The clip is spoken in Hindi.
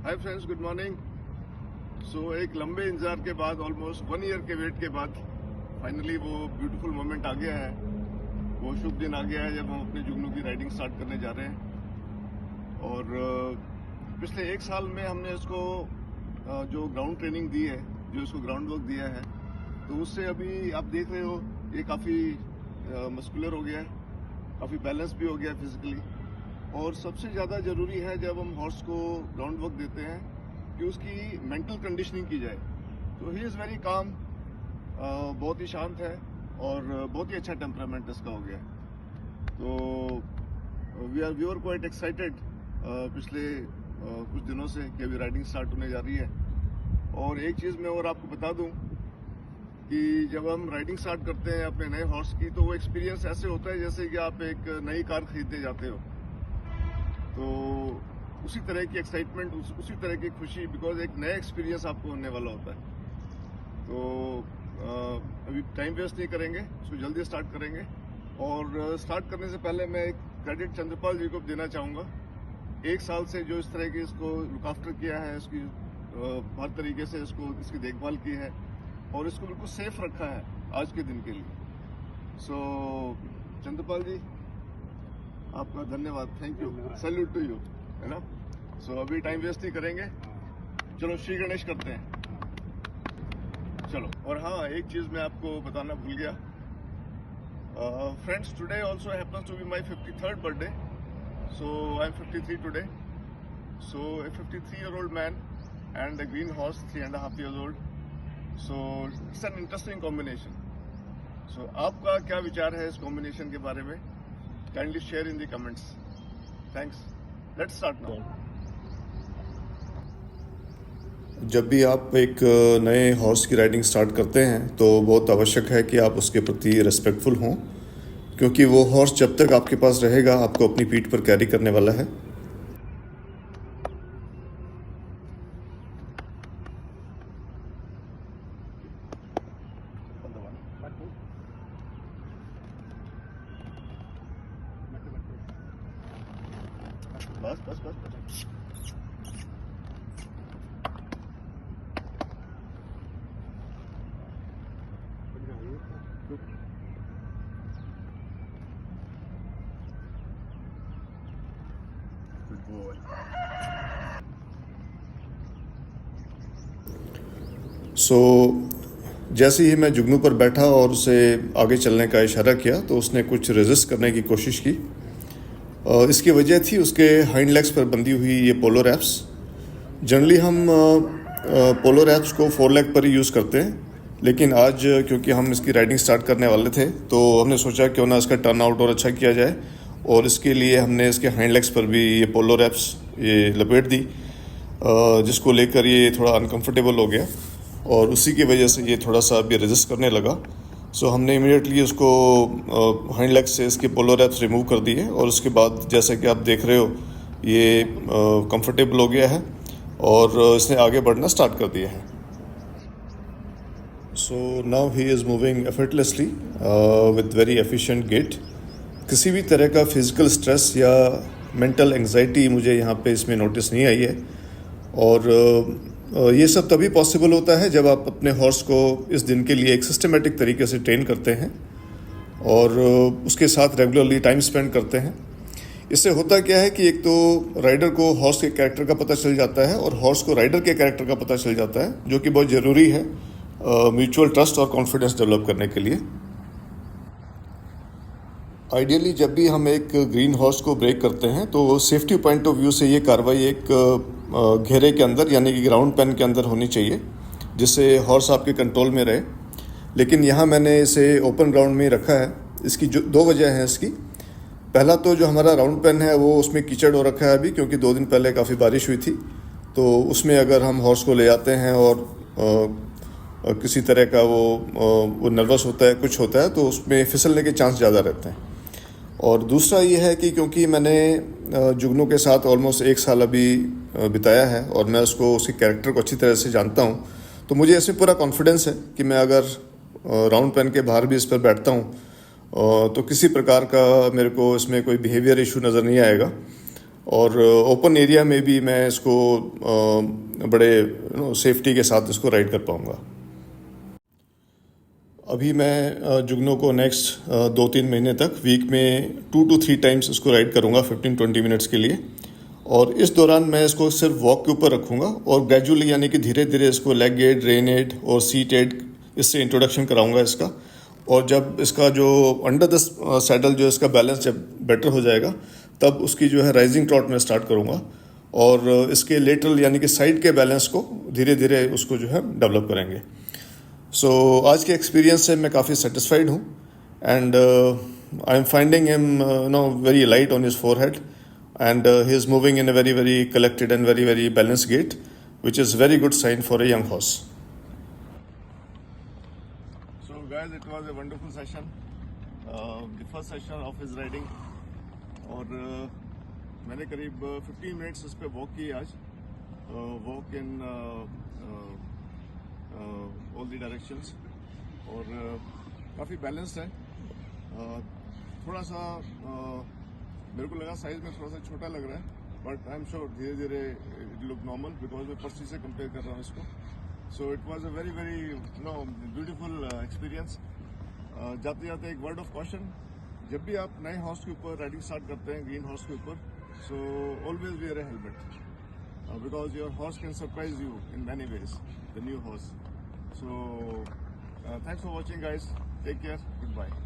Hi friends, good morning. एक लंबे इंतजार के बाद, ऑलमोस्ट 1 ईयर के वेट के बाद फाइनली वो ब्यूटीफुल मोमेंट आ गया है। वो शुभ दिन आ गया है जब हम अपने जुगनू की राइडिंग स्टार्ट करने जा रहे हैं। और पिछले 1 साल में हमने इसको जो ग्राउंड ट्रेनिंग दी है, जो इसको ग्राउंड वर्क दिया है, तो उससे अभी आप देख रहे हो ये काफ़ी मस्कुलर हो गया है, काफ़ी बैलेंस भी हो गया है फिजिकली। और सबसे ज़्यादा ज़रूरी है जब हम हॉर्स को ग्राउंड वर्क देते हैं कि उसकी मेंटल कंडीशनिंग की जाए। तो ही इज़ वेरी काम, बहुत ही शांत है और बहुत ही अच्छा टेम्परामेंट इसका हो गया है। तो वी आर क्वाइट एक्साइटेड पिछले कुछ दिनों से कि अभी राइडिंग स्टार्ट होने जा रही है। और एक चीज़ मैं और आपको बता दूं कि जब हम राइडिंग स्टार्ट करते हैं अपने नए हॉर्स की, तो वो एक्सपीरियंस ऐसे होता है जैसे कि आप एक नई कार खरीदने जाते हो। तो उसी तरह की एक्साइटमेंट, उसी तरह की खुशी, बिकॉज एक नया एक्सपीरियंस आपको होने वाला होता है। तो अभी टाइम वेस्ट नहीं करेंगे, इसको जल्दी स्टार्ट करेंगे। और स्टार्ट करने से पहले मैं एक क्रेडिट चंद्रपाल जी को देना चाहूँगा। 1 साल से जो इस तरह की इसको लुक आफ्टर किया है, इसकी हर तरीके से इसकी देखभाल की है और इसको बिल्कुल सेफ रखा है आज के दिन के लिए। चंद्रपाल जी, आपका धन्यवाद, thank you, salute to you, है ना। अभी टाइम वेस्ट नहीं करेंगे, चलो श्री गणेश करते हैं, चलो। और हाँ, एक चीज़ मैं आपको बताना भूल गया। Friends, today also happens to be my 53rd birthday. I am 53 today. A 53-year-old man and a green horse, 3.5 years old. It's an interesting combination. आपका क्या विचार है इस कॉम्बिनेशन के बारे में? Kindly share in the comments. Thanks. Let's start now. जब भी आप एक नए हॉर्स की राइडिंग स्टार्ट करते हैं तो बहुत आवश्यक है कि आप उसके प्रति रिस्पेक्टफुल हों, क्योंकि वो हॉर्स जब तक आपके पास रहेगा आपको अपनी पीठ पर कैरी करने वाला है। बस बस बस बस। Good boy. जैसे ही मैं जुगनू पर बैठा और उसे आगे चलने का इशारा किया तो उसने कुछ रेजिस्ट करने की कोशिश की। इसकी वजह थी उसके हाइंड लेग्स पर बंधी हुई ये पोलो रैप्स। जनरली हम पोलो रैप्स को 4 लेग पर ही यूज़ करते हैं, लेकिन आज क्योंकि हम इसकी राइडिंग स्टार्ट करने वाले थे तो हमने सोचा क्यों ना इसका टर्न आउट और अच्छा किया जाए, और इसके लिए हमने इसके हाइंड लेग्स पर भी ये पोलो रैप्स ये लपेट दी, जिसको लेकर ये थोड़ा अनकंफर्टेबल हो गया और उसी की वजह से ये थोड़ा सा अभी रेजिस्ट करने लगा। हमने इमीडिएटली उसको हाइंड लेग से इसके पोलो रैप्स रिमूव कर दिए और उसके बाद जैसा कि आप देख रहे हो ये कंफर्टेबल हो गया है और इसने आगे बढ़ना स्टार्ट कर दिया है। Now he is moving effortlessly with very efficient gait. किसी भी तरह का फिजिकल स्ट्रेस या मेंटल एंजाइटी मुझे यहाँ पे इसमें नोटिस नहीं आई है। और ये सब तभी पॉसिबल होता है जब आप अपने हॉर्स को इस दिन के लिए एक सिस्टमेटिक तरीके से ट्रेन करते हैं और उसके साथ रेगुलरली टाइम स्पेंड करते हैं। इससे होता क्या है कि एक तो राइडर को हॉर्स के कैरेक्टर का पता चल जाता है और हॉर्स को राइडर के कैरेक्टर का पता चल जाता है, जो कि बहुत ज़रूरी है म्यूचुअल ट्रस्ट और कॉन्फिडेंस डेवलप करने के लिए। आइडियली जब भी हम एक ग्रीन हॉर्स को ब्रेक करते हैं तो सेफ्टी पॉइंट ऑफ व्यू से ये कार्रवाई एक घेरे के अंदर यानी कि ग्राउंड पेन के अंदर होनी चाहिए, जिससे हॉर्स आपके कंट्रोल में रहे। लेकिन यहाँ मैंने इसे ओपन ग्राउंड में रखा है। इसकी जो 2 वजह हैं इसकी। पहला तो जो हमारा राउंड पेन है वो उसमें कीचड़ हो रखा है अभी, क्योंकि 2 दिन पहले काफ़ी बारिश हुई थी। तो उसमें अगर हम हॉर्स को ले आते हैं और किसी तरह का वो नर्वस होता है, कुछ होता है, तो उसमें फिसलने के चांस ज़्यादा रहते हैं। और दूसरा ये है कि क्योंकि मैंने जुगनू के साथ ऑलमोस्ट 1 साल अभी बिताया है और मैं उसके कैरेक्टर को अच्छी तरह से जानता हूँ, तो मुझे इसमें पूरा कॉन्फिडेंस है कि मैं अगर राउंड पेन के बाहर भी इस पर बैठता हूँ तो किसी प्रकार का मेरे को इसमें कोई बिहेवियर इशू नज़र नहीं आएगा। और ओपन एरिया में भी मैं इसको बड़े सेफ्टी के साथ इसको राइड कर पाऊँगा। अभी मैं जुगनू को नेक्स्ट 2-3 महीने तक वीक में 2 to 3 टाइम्स इसको राइड करूँगा 15-20 मिनट्स के लिए। और इस दौरान मैं इसको सिर्फ वॉक के ऊपर रखूँगा और ग्रेजुअली यानी कि धीरे धीरे इसको लेग एड, रेन एड और सीट एड इससे इंट्रोडक्शन कराऊँगा इसका। और जब इसका जो अंडर द सैडल जो इसका बैलेंस जब बेटर हो जाएगा तब उसकी जो है राइजिंग ट्रॉट में स्टार्ट करूँगा और इसके लेटरल यानी कि साइड के बैलेंस को धीरे धीरे उसको जो है डेवलप करेंगे। सो आज के एक्सपीरियंस से मैं काफ़ी सेटिस्फाइड हूँ and I am finding him very light on his forehead and he is moving in a very very collected and very very balance gait which is very good sign for a young horse. So guys, it was a wonderful session, the first session of his riding, और मैंने करीब 15 मिनट्स इस पे वॉक की आज, walk in all the directions, और काफ़ी बैलेंस्ड है। थोड़ा सा मेरे को लगा साइज में थोड़ा सा छोटा लग रहा है, बट आई एम श्योर धीरे धीरे इट लुक नॉर्मल बिकॉज मैं पर्सी से कंपेयर कर रहा हूँ इसको। So it was a very very beautiful experience. जाते जाते एक वर्ड ऑफ कॉशन, जब भी आप नए हॉर्स के ऊपर राइडिंग स्टार्ट करते हैं, ग्रीन हॉर्स के ऊपर, so always wear a helmet because your horse can surprise you in many ways, the new horse. So thanks for watching guys, take care, goodbye.